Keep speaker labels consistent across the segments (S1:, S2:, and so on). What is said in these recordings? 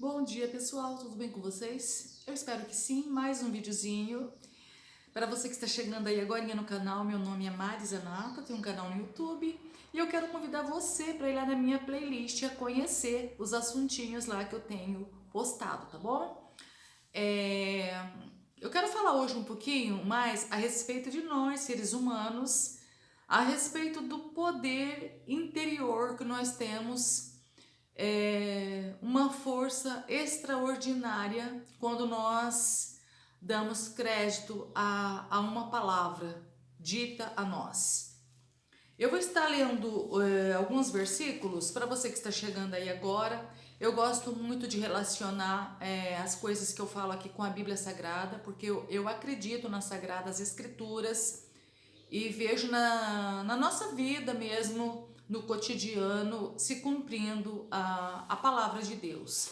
S1: Bom dia pessoal, tudo bem com vocês? Eu espero que sim, mais um videozinho. Para você que está chegando aí agora no canal, meu nome é Mari Zanata, tenho um canal no YouTube e eu quero convidar você para ir lá na minha playlist a conhecer os assuntinhos lá que eu tenho postado, tá bom? Eu quero falar hoje um pouquinho mais a respeito de nós, seres humanos, a respeito do poder interior que nós temos, uma força extraordinária quando nós damos crédito a uma palavra dita a nós. Eu vou estar lendo alguns versículos para você que está chegando aí agora. Eu gosto muito de relacionar as coisas que eu falo aqui com a Bíblia Sagrada, porque eu acredito nas Sagradas Escrituras e vejo na nossa vida mesmo, no cotidiano, se cumprindo a palavra de Deus.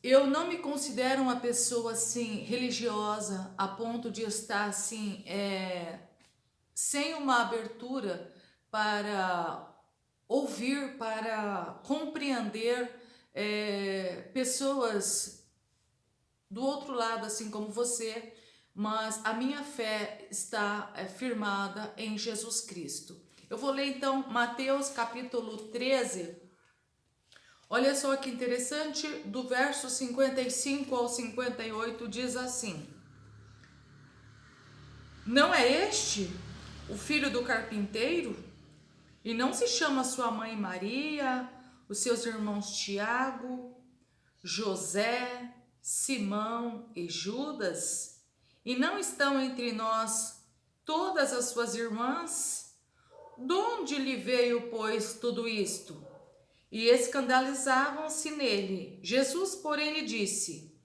S1: Eu não me considero uma pessoa assim religiosa a ponto de estar assim sem uma abertura para ouvir, para compreender pessoas do outro lado, assim como você, mas a minha fé está firmada em Jesus Cristo. Eu vou ler então Mateus capítulo 13. Olha só que interessante, do verso 55 ao 58 diz assim: Não é este o filho do carpinteiro? E não se chama sua mãe Maria, os seus irmãos Tiago, José, Simão e Judas? E não estão entre nós todas as suas irmãs? De onde lhe veio, pois, tudo isto? E escandalizavam-se nele. Jesus, porém, lhe disse: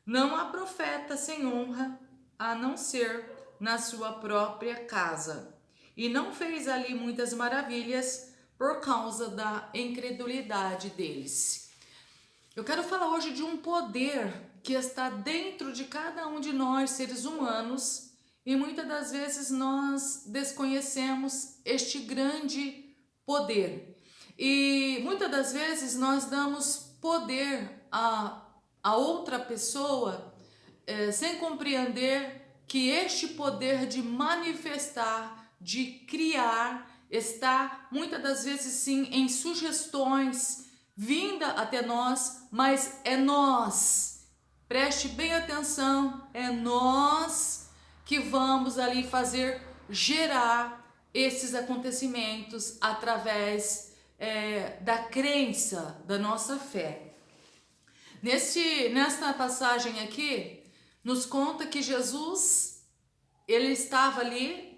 S1: Não há profeta sem honra, a não ser na sua própria casa. E não fez ali muitas maravilhas por causa da incredulidade deles. Eu quero falar hoje de um poder que está dentro de cada um de nós, seres humanos, e muitas das vezes nós desconhecemos este grande poder. E muitas das vezes nós damos poder a outra pessoa sem compreender que este poder de manifestar, de criar, está muitas das vezes sim em sugestões vinda até nós, mas é nós, preste bem atenção, é nós que vamos ali fazer gerar esses acontecimentos através da crença, da nossa fé. Nesta passagem aqui, nos conta que Jesus, ele estava ali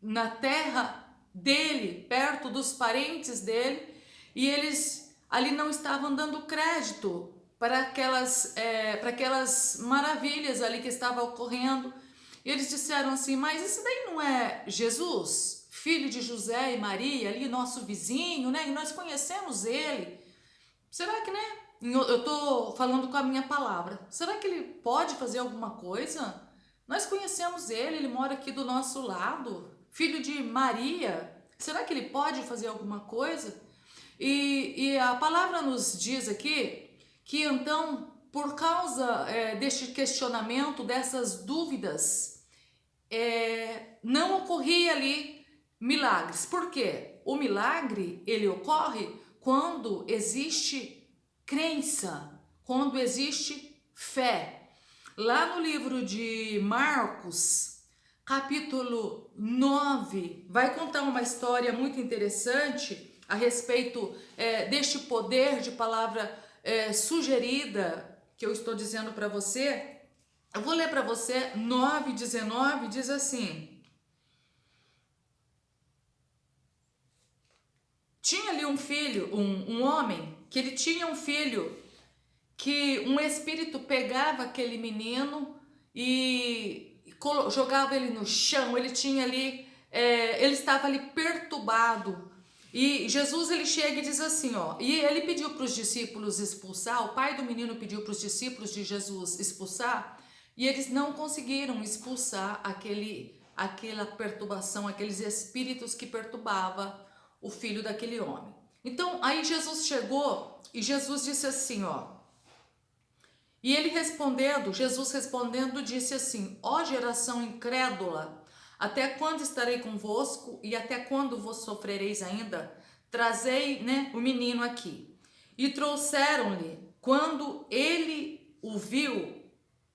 S1: na terra dele, perto dos parentes dele, e eles ali não estavam dando crédito para aquelas maravilhas ali que estavam ocorrendo. E eles disseram assim: mas isso daí não é Jesus, filho de José e Maria, ali nosso vizinho, né? E nós conhecemos ele. Será que, né? Eu estou falando com a minha palavra. Será que ele pode fazer alguma coisa? Nós conhecemos ele, ele mora aqui do nosso lado, filho de Maria. Será que ele pode fazer alguma coisa? E a palavra nos diz aqui que então, por causa deste questionamento, dessas dúvidas, não ocorria ali milagres. Por quê? O milagre, ele ocorre quando existe crença, quando existe fé. Lá no livro de Marcos, capítulo 9, vai contar uma história muito interessante a respeito deste poder de palavra sugerida que eu estou dizendo para você. Eu vou ler para você 9:19, diz assim: Tinha ali um filho, um homem, que ele tinha um filho que um espírito pegava aquele menino e jogava ele no chão. Ele tinha ali, ele estava ali perturbado. E Jesus, ele chega e diz assim, ó, e ele pediu para os discípulos expulsar, o pai do menino pediu para os discípulos de Jesus expulsar, e eles não conseguiram expulsar aquela perturbação, aqueles espíritos que perturbavam o filho daquele homem. Então, aí Jesus chegou e Jesus disse assim, ó. E ele respondendo, Jesus respondendo, disse assim: ó geração incrédula, até quando estarei convosco e até quando vos sofrereis ainda? Trazei, né, o menino aqui. E trouxeram-lhe, quando ele o viu,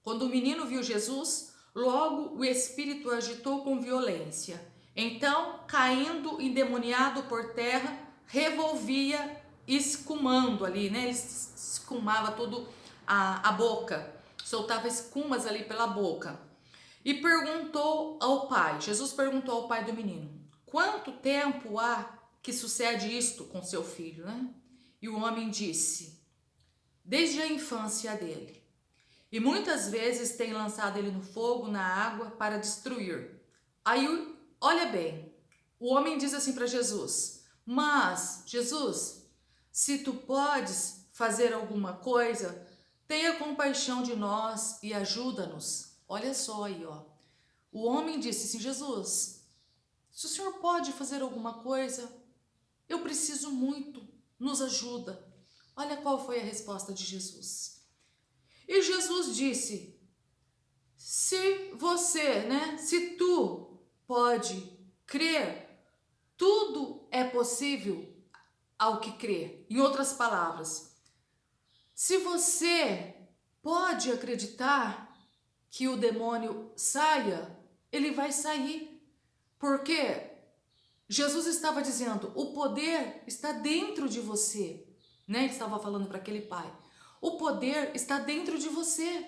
S1: quando o menino viu Jesus, logo o espírito agitou com violência. Então, caindo endemoniado por terra, revolvia, escumando ali, né? Ele escumava todo a boca, soltava escumas ali pela boca. E perguntou ao pai, Jesus perguntou ao pai do menino: quanto tempo há que sucede isto com seu filho, né? E o homem disse: desde a infância dele. E muitas vezes tem lançado ele no fogo, na água, para destruir. Aí, olha bem, o homem diz assim para Jesus: mas, Jesus, se tu podes fazer alguma coisa, tenha compaixão de nós e ajuda-nos. Olha só aí, ó. O homem disse assim: Jesus, se o Senhor pode fazer alguma coisa, eu preciso muito, nos ajuda. Olha qual foi a resposta de Jesus. E Jesus disse: se você, né, se tu pode crer, tudo é possível ao que crê. Em outras palavras, se você pode acreditar que o demônio saia, ele vai sair. Porque Jesus estava dizendo: o poder está dentro de você, né? Ele estava falando para aquele pai: o poder está dentro de você.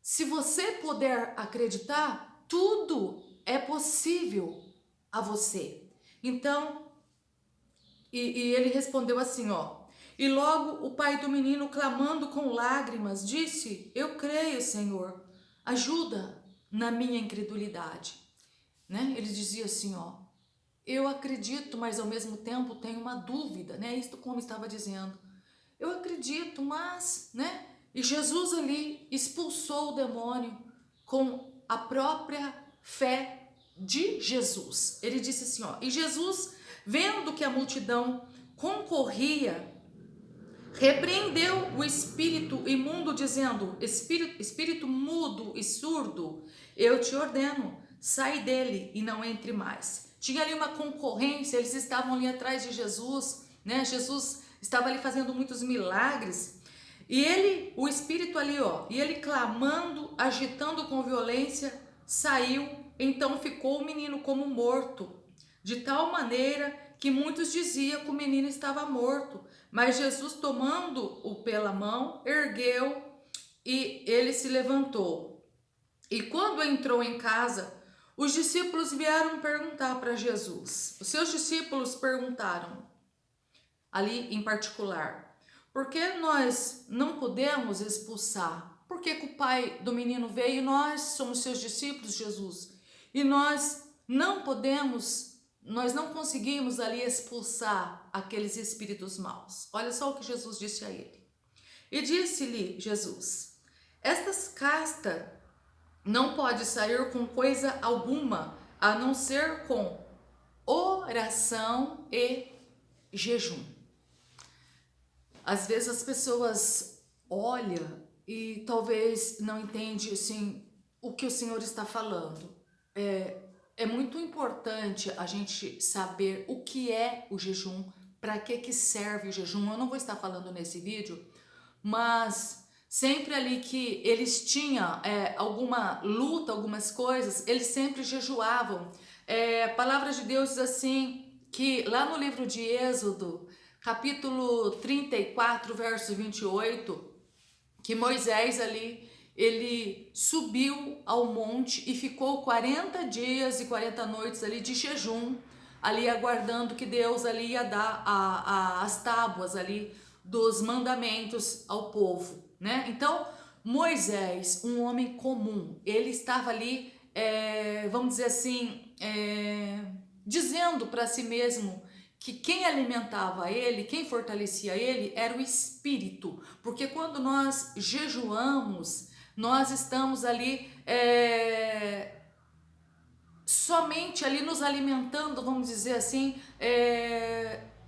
S1: Se você puder acreditar, tudo é possível a você. Então, e ele respondeu assim, ó. E logo o pai do menino, clamando com lágrimas, disse: eu creio, Senhor, ajuda na minha incredulidade. Né? Ele dizia assim, ó. Eu acredito, mas ao mesmo tempo tenho uma dúvida, né? Isto como estava dizendo. Eu acredito, mas, né? E Jesus ali expulsou o demônio com a própria fé de Jesus. Ele disse assim, ó. E Jesus, vendo que a multidão concorria, repreendeu o espírito imundo, dizendo: espírito mudo e surdo, eu te ordeno, sai dele e não entre mais. Tinha ali uma concorrência, eles estavam ali atrás de Jesus, né? Jesus estava ali fazendo muitos milagres. E ele, o espírito ali, ó, e ele clamando, agitando com violência, saiu. Então ficou o menino como morto, de tal maneira que muitos diziam que o menino estava morto. Mas Jesus, tomando-o pela mão, ergueu e ele se levantou. E quando entrou em casa, os discípulos vieram perguntar para Jesus. Os seus discípulos perguntaram, ali em particular: por que nós não podemos expulsar? Por que o pai do menino veio e nós somos seus discípulos, Jesus? E nós não conseguimos ali expulsar aqueles espíritos maus. Olha só o que Jesus disse a ele. E disse-lhe Jesus: estas castas não pode sair com coisa alguma, a não ser com oração e jejum. Às vezes as pessoas olham e talvez não entendem assim, o que o Senhor está falando. É muito importante a gente saber o que é o jejum, para que serve o jejum. Eu não vou estar falando nesse vídeo, mas sempre ali que eles tinham alguma luta, algumas coisas, eles sempre jejuavam. A palavra de Deus diz assim, que lá no livro de Êxodo, capítulo 34, verso 28, que Moisés ali, ele subiu ao monte e ficou 40 dias e 40 noites ali de jejum, ali aguardando que Deus ali ia dar as tábuas ali dos mandamentos ao povo, né? Então, Moisés, um homem comum, ele estava ali, vamos dizer assim, dizendo para si mesmo que quem alimentava ele, quem fortalecia ele, era o espírito, porque quando nós jejuamos, nós estamos ali somente ali nos alimentando, vamos dizer assim,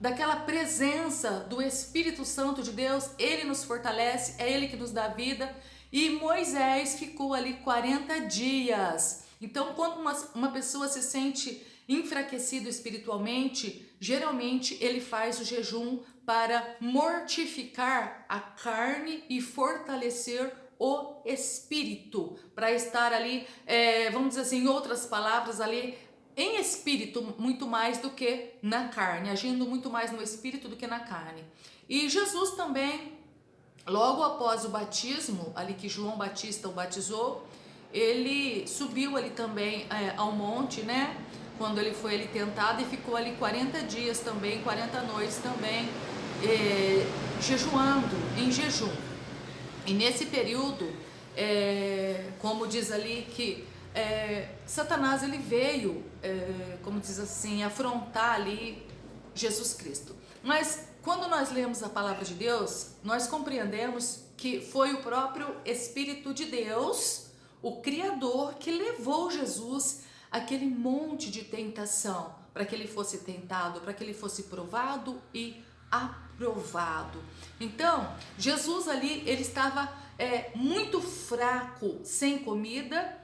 S1: daquela presença do Espírito Santo de Deus. Ele nos fortalece, é Ele que nos dá vida. E Moisés ficou ali 40 dias. Então, quando uma pessoa se sente enfraquecido espiritualmente, geralmente ele faz o jejum para mortificar a carne e fortalecer o espírito, para estar ali, vamos dizer assim, em outras palavras, ali em espírito muito mais do que na carne, agindo muito mais no espírito do que na carne. E Jesus também, logo após o batismo, ali que João Batista o batizou, ele subiu ali também ao monte, né? Quando ele foi ali tentado, e ficou ali 40 dias também, 40 noites também, jejuando, em jejum. E nesse período, como diz ali que Satanás ele veio, como diz assim, afrontar ali Jesus Cristo. Mas quando nós lemos a palavra de Deus, nós compreendemos que foi o próprio Espírito de Deus, o Criador, que levou Jesus àquele monte de tentação, para que ele fosse tentado, para que ele fosse provado e aprovado. Então, Jesus ali, ele estava muito fraco, sem comida,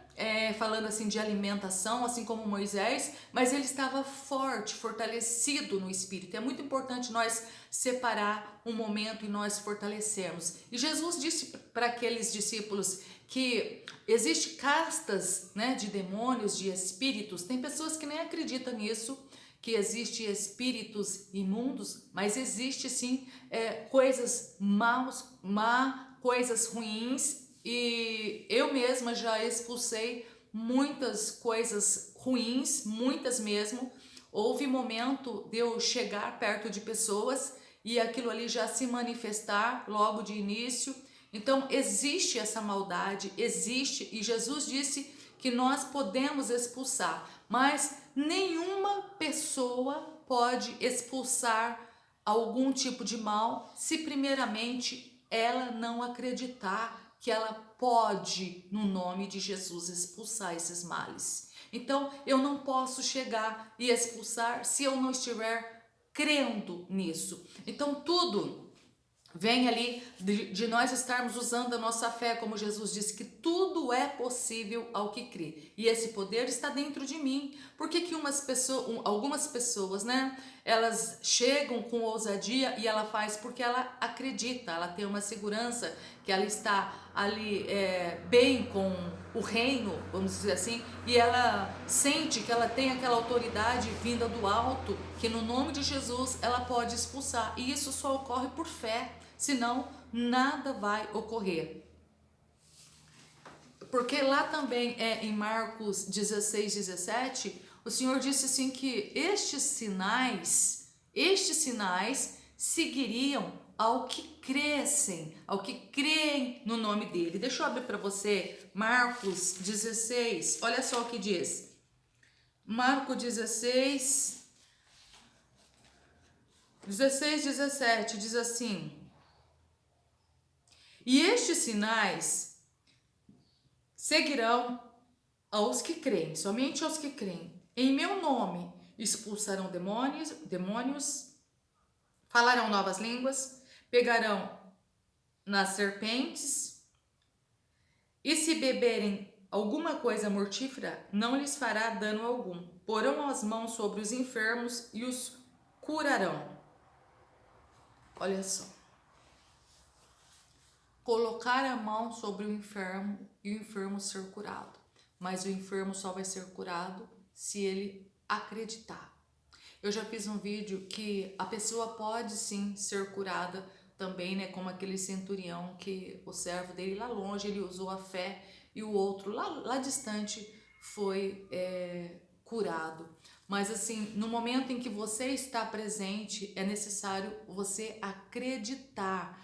S1: falando assim de alimentação, assim como Moisés, mas ele estava forte, fortalecido no espírito. É muito importante nós separar um momento e nós fortalecermos. E Jesus disse para aqueles discípulos que existe castas, né, de demônios, de espíritos. Tem pessoas que nem acreditam nisso, que existe espíritos imundos, mas existe sim coisas coisas ruins. E eu mesma já expulsei muitas coisas ruins, muitas mesmo. Houve momento de eu chegar perto de pessoas e aquilo ali já se manifestar logo de início. Então existe essa maldade, existe, e Jesus disse que nós podemos expulsar, mas nenhuma pessoa pode expulsar algum tipo de mal se primeiramente ela não acreditar que ela pode, no nome de Jesus, expulsar esses males. Então, eu não posso chegar e expulsar se eu não estiver crendo nisso. Então, tudo vem ali de nós estarmos usando a nossa fé, como Jesus disse, que tudo é possível ao que crê. E esse poder está dentro de mim. Por que que algumas pessoas, né, elas chegam com ousadia e ela faz porque ela acredita, ela tem uma segurança que ela está ali bem com o reino, vamos dizer assim, e ela sente que ela tem aquela autoridade vinda do alto, que no nome de Jesus ela pode expulsar. E isso só ocorre por fé. Senão, nada vai ocorrer. Porque lá também em Marcos 16, 17, o Senhor disse assim que estes sinais seguiriam ao que crescem, ao que creem no nome dele. Deixa eu abrir para você Marcos 16, olha só o que diz. Marcos 16, 17 diz assim: e estes sinais seguirão aos que creem, somente aos que creem. Em meu nome expulsarão demônios, falarão novas línguas, pegarão nas serpentes, e se beberem alguma coisa mortífera, não lhes fará dano algum. Porão as mãos sobre os enfermos e os curarão. Olha só. Colocar a mão sobre o enfermo e o enfermo ser curado. Mas o enfermo só vai ser curado se ele acreditar. Eu já fiz um vídeo que a pessoa pode sim ser curada também, né? Como aquele centurião que o servo dele lá longe, ele usou a fé e o outro lá distante foi curado. Mas assim, no momento em que você está presente, é necessário você acreditar.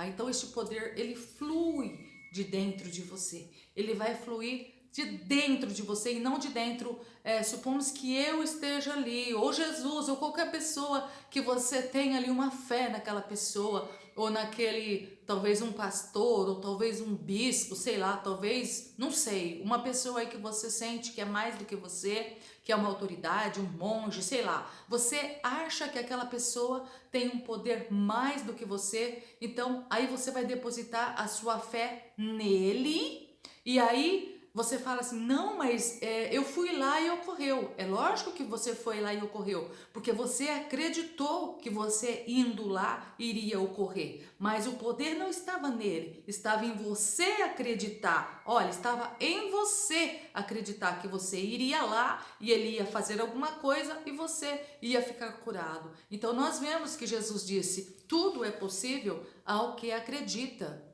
S1: Então este poder, ele flui de dentro de você. Ele vai fluir de dentro de você e não de dentro, supomos que eu esteja ali, ou Jesus, ou qualquer pessoa que você tenha ali uma fé naquela pessoa, ou naquele, talvez um pastor, ou talvez um bispo, sei lá, talvez, não sei, uma pessoa aí que você sente que é mais do que você, que é uma autoridade, um monge, sei lá. Você acha que aquela pessoa tem um poder mais do que você, então aí você vai depositar a sua fé nele, e aí você fala assim, não, mas eu fui lá e ocorreu. É lógico que você foi lá e ocorreu, porque você acreditou que você indo lá iria ocorrer. Mas o poder não estava nele, estava em você acreditar. Olha, estava em você acreditar que você iria lá e ele ia fazer alguma coisa e você ia ficar curado. Então nós vemos que Jesus disse, tudo é possível ao que acredita.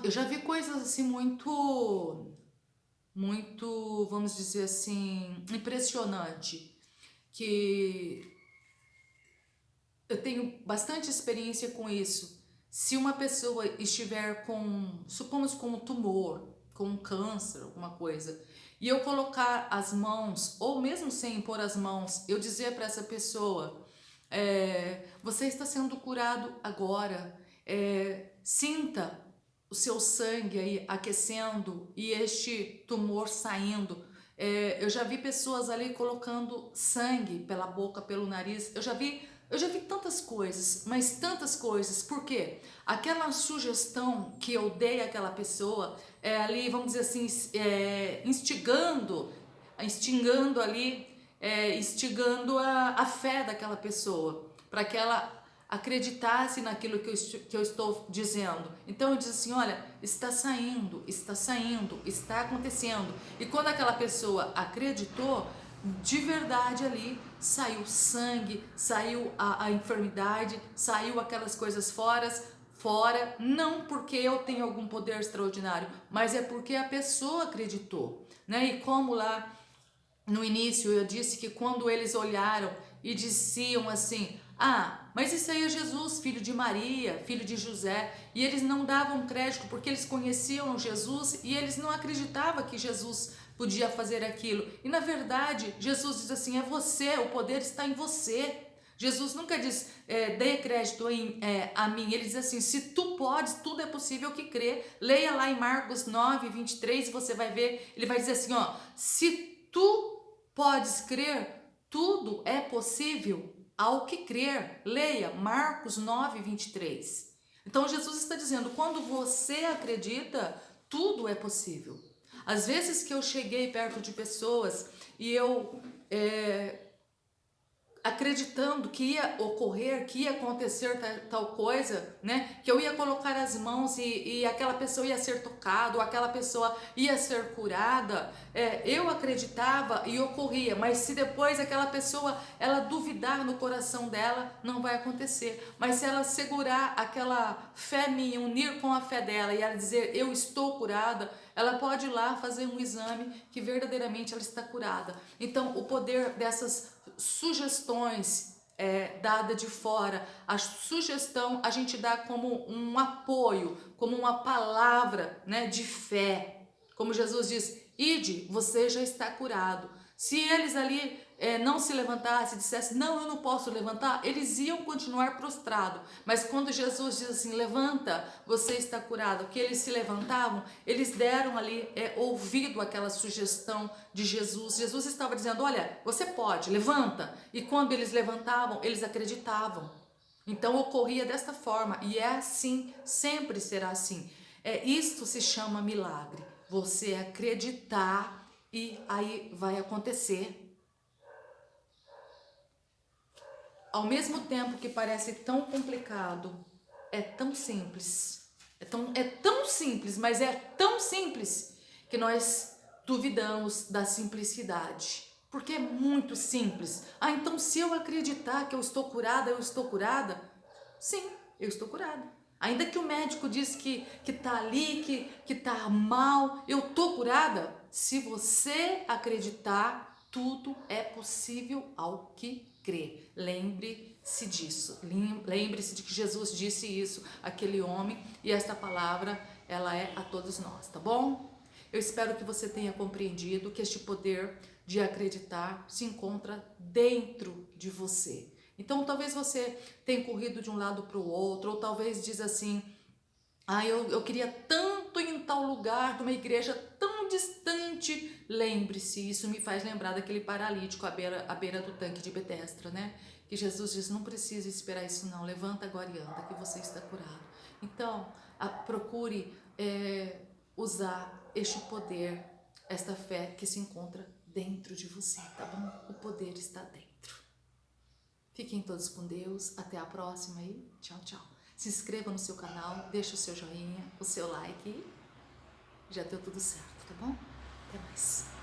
S1: Eu já vi coisas assim muito, vamos dizer assim, impressionante, que eu tenho bastante experiência com isso. Se uma pessoa estiver com, supomos com um tumor, com um câncer, alguma coisa, e eu colocar as mãos, ou mesmo sem impor as mãos, eu dizer para essa pessoa, você está sendo curado agora, sinta o seu sangue aí aquecendo e este tumor saindo. Eu já vi pessoas ali colocando sangue pela boca, pelo nariz. Eu já vi tantas coisas, mas tantas coisas. Por quê? Aquela sugestão que eu dei àquela pessoa, ali, vamos dizer assim, instigando ali, instigando a fé daquela pessoa, para que ela acreditasse naquilo que eu estou dizendo. Então eu disse assim, olha, está saindo, está acontecendo. E quando aquela pessoa acreditou, de verdade ali saiu sangue, saiu a enfermidade, saiu aquelas coisas fora, não porque eu tenho algum poder extraordinário, mas é porque a pessoa acreditou, né? E como lá no início eu disse que quando eles olharam e diziam assim, mas isso aí é Jesus, filho de Maria, filho de José, e eles não davam crédito porque eles conheciam Jesus e eles não acreditavam que Jesus podia fazer aquilo. E na verdade, Jesus diz assim, é você, o poder está em você. Jesus nunca diz, dê crédito a mim. Ele diz assim, se tu podes, tudo é possível que crê. Leia lá em Marcos 9, 23, você vai ver, ele vai dizer assim, se tu podes crer, tudo é possível ao que crer. Leia Marcos 9, 23. Então Jesus está dizendo, quando você acredita, tudo é possível. Às vezes que eu cheguei perto de pessoas e eu acreditando que ia ocorrer, que ia acontecer tal coisa, né? Que eu ia colocar as mãos e aquela pessoa ia ser tocada, ou aquela pessoa ia ser curada. Eu acreditava e ocorria, mas se depois aquela pessoa ela duvidar no coração dela, não vai acontecer. Mas se ela segurar aquela fé minha, unir com a fé dela e ela dizer eu estou curada, ela pode ir lá fazer um exame que verdadeiramente ela está curada. Então o poder dessas sugestões dada de fora, a sugestão a gente dá como um apoio, como uma palavra, né, de fé, como Jesus diz, ide, você já está curado. Se eles ali não se levantassem, dissessem, não, eu não posso levantar, eles iam continuar prostrados. Mas quando Jesus diz assim, levanta, você está curado, que eles se levantavam, eles deram ali ouvido àquela sugestão de Jesus. Jesus estava dizendo, olha, você pode, levanta. E quando eles levantavam, eles acreditavam. Então ocorria desta forma, e é assim, sempre será assim. Isto se chama milagre, você acreditar e aí vai acontecer. Ao mesmo tempo que parece tão complicado, é tão simples. É tão simples, mas é tão simples que nós duvidamos da simplicidade. Porque é muito simples. Então se eu acreditar que eu estou curada, eu estou curada? Sim, eu estou curada. Ainda que o médico diz que tá ali, que tá mal, eu tô curada. Se você acreditar, tudo é possível ao que crê. Lembre-se disso. Lembre-se de que Jesus disse isso àquele homem e esta palavra, ela é a todos nós, tá bom? Eu espero que você tenha compreendido que este poder de acreditar se encontra dentro de você. Então talvez você tenha corrido de um lado para o outro, ou talvez diz assim, eu queria tanto tal lugar, de uma igreja tão distante. Lembre-se, isso me faz lembrar daquele paralítico à beira do tanque de Betesda, né? Que Jesus diz, não precisa esperar isso não, levanta agora e anda, que você está curado. Então, procure usar este poder, esta fé que se encontra dentro de você, tá bom? O poder está dentro. Fiquem todos com Deus, até a próxima e tchau, tchau. Se inscreva no seu canal, deixa o seu joinha, o seu like e já deu tudo certo, tá bom? Até mais.